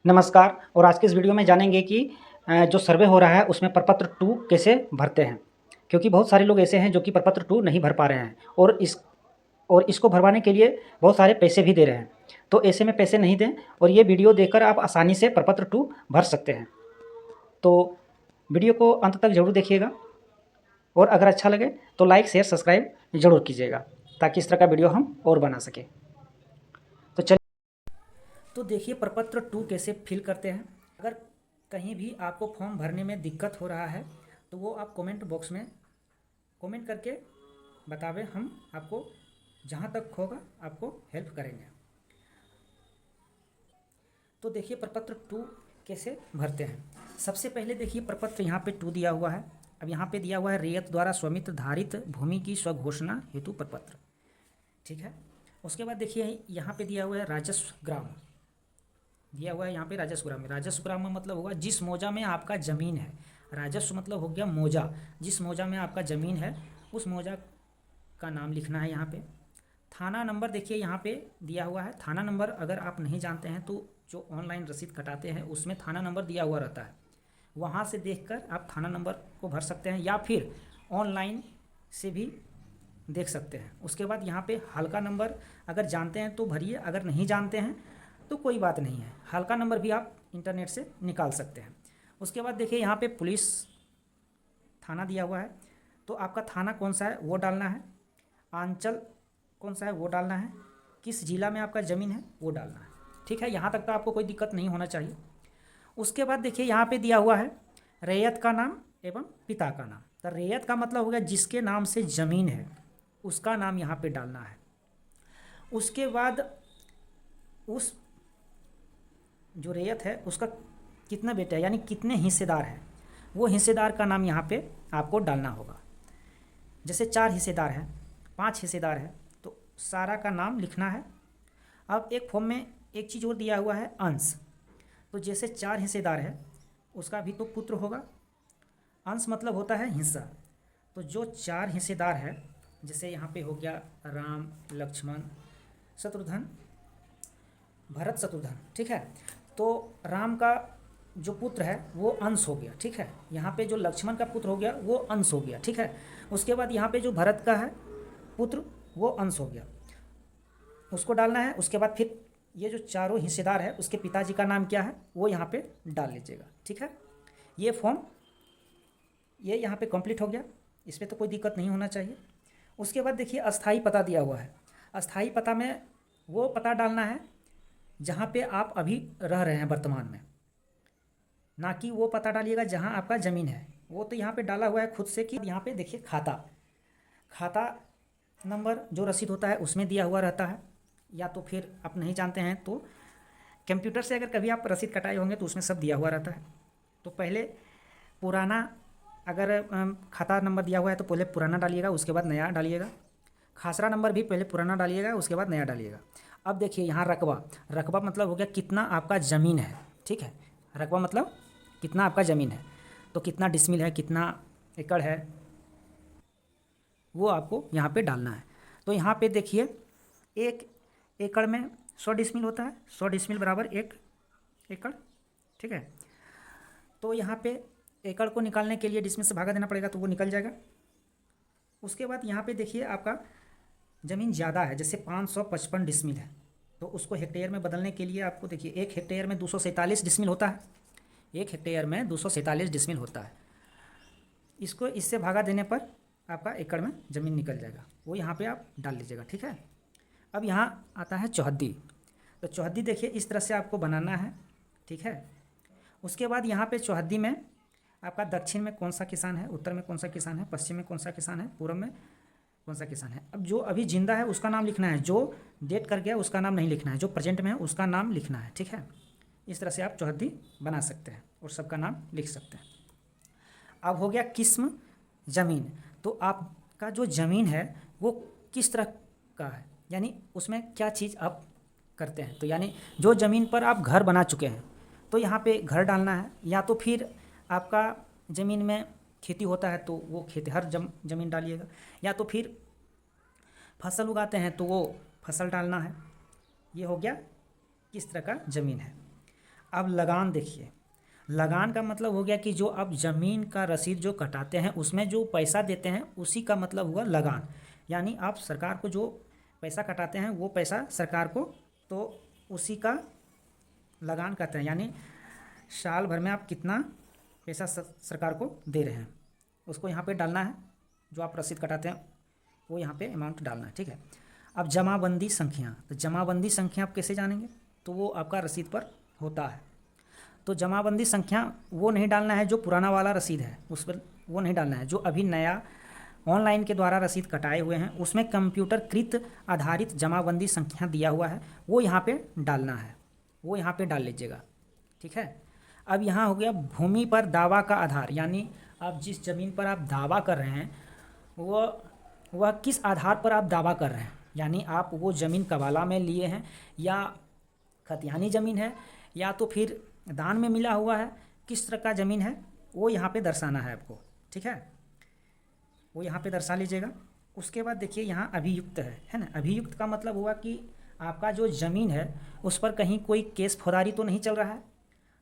नमस्कार। और आज के इस वीडियो में जानेंगे कि जो सर्वे हो रहा है उसमें प्रपत्र 2 कैसे भरते हैं। क्योंकि बहुत सारे लोग ऐसे हैं जो कि प्रपत्र 2 नहीं भर पा रहे हैं और इसको भरवाने के लिए बहुत सारे पैसे भी दे रहे हैं। तो ऐसे में पैसे नहीं दें और ये वीडियो देखकर आप आसानी से प्रपत्र 2 भर सकते हैं। तो वीडियो को अंत तक ज़रूर देखिएगा और अगर अच्छा लगे तो लाइक, शेयर, सब्सक्राइब ज़रूर कीजिएगा ताकि इस तरह का वीडियो हम और बना सकें। तो चलिए, तो देखिए प्रपत्र 2 कैसे फिल करते हैं। अगर कहीं भी आपको फॉर्म भरने में दिक्कत हो रहा है तो वो आप कमेंट बॉक्स में कमेंट करके बतावें, हम आपको जहाँ तक होगा आपको हेल्प करेंगे। तो देखिए प्रपत्र 2 कैसे भरते हैं। सबसे पहले देखिए प्रपत्र यहाँ पे 2 दिया हुआ है। अब यहाँ पे दिया हुआ है रैयत द्वारा स्वामित्व धारित भूमि की स्वघोषणा हेतु प्रपत्र, ठीक है। उसके बाद देखिए यहाँ पे दिया हुआ है राजस्व ग्राम, दिया हुआ है यहाँ पे राजस्व ग्राम। राजस्व ग्राम में मतलब होगा जिस मौजा में आपका ज़मीन है। राजस्व मतलब हो गया मौजा, जिस मौजा में आपका ज़मीन है उस मौजा का नाम लिखना है यहाँ पे। थाना नंबर देखिए यहाँ पे दिया हुआ है। थाना नंबर अगर आप नहीं जानते हैं तो जो ऑनलाइन रसीद कटाते हैं उसमें थाना नंबर दिया हुआ रहता है, वहाँ से देखकर आप थाना नंबर को भर सकते हैं या फिर ऑनलाइन से भी देख सकते हैं। उसके बाद यहाँ पे हल्का नंबर अगर जानते हैं तो भरिए, अगर नहीं जानते हैं तो कोई बात नहीं है, हल्का नंबर भी आप इंटरनेट से निकाल सकते हैं। उसके बाद देखिए यहाँ पे पुलिस थाना दिया हुआ है, तो आपका थाना कौन सा है वो डालना है, अंचल कौन सा है वो डालना है, किस जिला में आपका ज़मीन है वो डालना है, ठीक है। यहाँ तक तो आपको कोई दिक्कत नहीं होना चाहिए। उसके बाद देखिए यहाँ पे दिया हुआ है रैयत का नाम एवं पिता का नाम। तो रैयत का मतलब हो गया जिसके नाम से ज़मीन है उसका नाम यहाँ पे डालना है। उसके बाद उस जो रैयत है उसका कितना बेटा है यानी कितने हिस्सेदार हैं, वो हिस्सेदार का नाम यहाँ पे आपको डालना होगा। जैसे 4 हिस्सेदार हैं, 5 हिस्सेदार हैं तो सारा का नाम लिखना है। अब एक फॉर्म में एक चीज़ और दिया हुआ है अंश। तो जैसे 4 हिस्सेदार है उसका भी तो पुत्र होगा, अंश मतलब होता है हिस्सा। तो जो 4 हिस्सेदार है जैसे यहाँ पे हो गया राम, लक्ष्मण, शत्रुघ्न, भरत, शत्रुघ्न, ठीक है। तो राम का जो पुत्र है वो अंश हो गया, ठीक है। यहाँ पे जो लक्ष्मण का पुत्र हो गया वो अंश हो गया, ठीक है। उसके बाद यहाँ पे जो भरत का है पुत्र वो अंश हो गया, उसको डालना है। उसके बाद फिर ये जो चारों हिस्सेदार है उसके पिताजी का नाम क्या है वो यहाँ पे डाल लीजिएगा, ठीक है। ये फॉर्म ये यहाँ पे कंप्लीट हो गया, इसमें तो कोई दिक्कत नहीं होना चाहिए। उसके बाद देखिए अस्थाई पता दिया हुआ है। अस्थाई पता में वो पता डालना है जहाँ पे आप अभी रह रहे हैं वर्तमान में, ना कि वो पता डालिएगा जहाँ आपका ज़मीन है। वो तो यहाँ पे डाला हुआ है खुद से कि यहाँ पे देखिए खाता खाता नंबर जो रसीद होता है उसमें दिया हुआ रहता है, या तो फिर आप नहीं जानते हैं तो कंप्यूटर से अगर कभी आप रसीद कटाए होंगे तो उसमें सब दिया हुआ रहता है। तो पहले पुराना अगर खाता नंबर दिया हुआ है तो पहले पुराना डालिएगा, उसके बाद नया डालिएगा। खासरा नंबर भी पहले पुराना डालिएगा उसके बाद नया डालिएगा। अब देखिए यहाँ रकबा, रकबा मतलब हो गया कितना आपका ज़मीन है, ठीक है। रकबा मतलब कितना आपका ज़मीन है, तो कितना डिसमिल है, कितना एकड़ है वो आपको यहाँ पे डालना है। तो यहाँ पे देखिए 1 एकड़ में 100 डिसमिल होता है, 100 डिसमिल बराबर 1 एकड़, ठीक है। तो यहाँ पे एकड़ को निकालने के लिए डिसमिल से भागा देना पड़ेगा तो वो निकल जाएगा। उसके बाद यहाँ पे देखिए आपका ज़मीन ज़्यादा है, जैसे 555 डिसमिल है तो उसको हेक्टेयर में बदलने के लिए आपको देखिए 1 हेक्टेयर में 247 डिसमिल होता है, 1 हेक्टेयर में 247 डिसमिल होता है। इसको इससे भागा देने पर आपका एकड़ में ज़मीन निकल जाएगा, वो यहाँ पे आप डाल लीजिएगा, ठीक है। अब यहाँ आता है चौहद्दी। तो चौहद्दी देखिए इस तरह से आपको बनाना है, ठीक है। उसके बाद यहाँ पे चौहद्दी में आपका दक्षिण में कौन सा किसान है, उत्तर में कौन सा किसान है, पश्चिम में कौन सा किसान है, पूर्व में कौन सा किसान है। अब जो अभी जिंदा है उसका नाम लिखना है, जो डेट कर गया उसका नाम नहीं लिखना है, जो प्रेजेंट में है उसका नाम लिखना है, ठीक है। इस तरह से आप चौहद्दी बना सकते हैं और सबका नाम लिख सकते हैं। अब हो गया किस्म ज़मीन। तो आपका जो ज़मीन है वो किस तरह का है, यानी उसमें क्या चीज़ आप करते हैं। तो यानी जो ज़मीन पर आप घर बना चुके हैं तो यहाँ पे घर डालना है, या तो फिर आपका ज़मीन में खेती होता है तो वो खेतिहर ज़मीन डालिएगा, या तो फिर फसल उगाते हैं तो वो फसल डालना है। ये हो गया किस तरह का ज़मीन है। अब लगान देखिए, लगान का मतलब हो गया कि जो आप ज़मीन का रसीद जो कटाते हैं उसमें जो पैसा देते हैं उसी का मतलब हुआ लगान। यानी आप सरकार को जो पैसा कटाते हैं वो पैसा सरकार को, तो उसी का लगान कहते हैं। यानी साल भर में आप कितना पैसा सरकार को दे रहे हैं उसको यहाँ पे डालना है, जो आप रसीद कटाते हैं वो यहाँ पे अमाउंट डालना है, ठीक है। अब जमाबंदी संख्या, तो जमाबंदी संख्या आप कैसे जानेंगे, तो वो आपका रसीद पर होता है। तो जमाबंदी संख्या वो नहीं डालना है जो पुराना वाला रसीद है उस पर, वो नहीं डालना है। जो अभी नया ऑनलाइन के द्वारा रसीद कटाए हुए हैं उसमें कंप्यूटरकृत आधारित जमाबंदी संख्या दिया हुआ है, वो यहाँ पे डालना है, वो यहाँ पे डाल लीजिएगा, ठीक है। अब यहाँ हो गया भूमि पर दावा का आधार, यानी आप जिस ज़मीन पर आप दावा कर रहे हैं वह किस आधार पर आप दावा कर रहे हैं। यानी आप वो ज़मीन कबाला में लिए हैं या खतियानी ज़मीन है या तो फिर दान में मिला हुआ है, किस तरह का ज़मीन है वो यहाँ पे दर्शाना है आपको, ठीक है। वो यहाँ पे दर्शा लीजिएगा। उसके बाद देखिए यहाँ अभियुक्त है ना। अभियुक्त का मतलब हुआ कि आपका जो ज़मीन है उस पर कहीं कोई केस फौजदारी तो नहीं चल रहा है,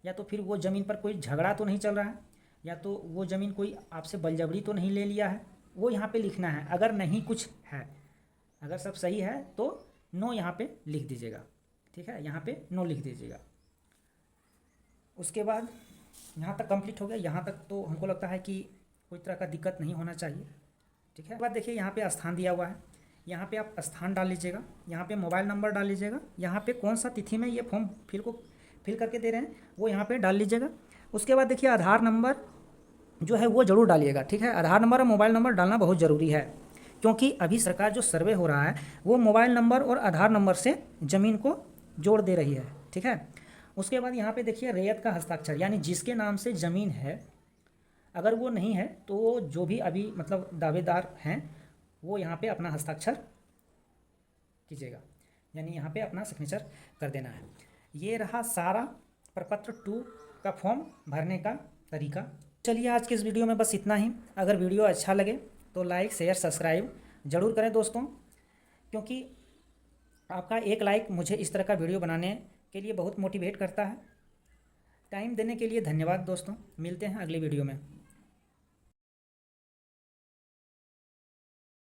या तो फिर वो ज़मीन पर कोई झगड़ा तो नहीं चल रहा है, या तो वो ज़मीन कोई आपसे बलजबरी तो नहीं ले लिया है, वो यहाँ पे लिखना है। अगर नहीं कुछ है, अगर सब सही है तो नो यहाँ पे लिख दीजिएगा, ठीक है, यहाँ पे नो लिख दीजिएगा। उसके बाद यहाँ तक कंप्लीट हो गया। यहाँ तक तो हमको लगता है कि कोई तरह का दिक्कत नहीं होना चाहिए, ठीक है। बाद देखिए यहाँ पे स्थान दिया हुआ है, यहाँ पे आप स्थान डाल लीजिएगा, यहाँ पे मोबाइल नंबर डाल लीजिएगा, यहाँ पे कौन सा तिथि में ये फॉर्म फिल करके दे रहे हैं वो यहाँ पे डाल लीजिएगा। उसके बाद देखिए आधार नंबर जो है वो ज़रूर डालिएगा, ठीक है। आधार नंबर और मोबाइल नंबर डालना बहुत ज़रूरी है, क्योंकि अभी सरकार जो सर्वे हो रहा है वो मोबाइल नंबर और आधार नंबर से ज़मीन को जोड़ दे रही है, ठीक है। उसके बाद यहाँ पे देखिए रैयत का हस्ताक्षर, यानी जिसके नाम से ज़मीन है अगर वो नहीं है तो जो भी अभी मतलब दावेदार हैं वो यहाँ पे अपना हस्ताक्षर कीजिएगा, यानी यहाँ पे अपना सिग्नेचर कर देना है। ये रहा सारा प्रपत्र 2 का फॉर्म भरने का तरीका। चलिए आज के इस वीडियो में बस इतना ही। अगर वीडियो अच्छा लगे तो लाइक शेयर सब्सक्राइब ज़रूर करें दोस्तों, क्योंकि आपका एक लाइक मुझे इस तरह का वीडियो बनाने के लिए बहुत मोटिवेट करता है। टाइम देने के लिए धन्यवाद दोस्तों, मिलते हैं अगले वीडियो में।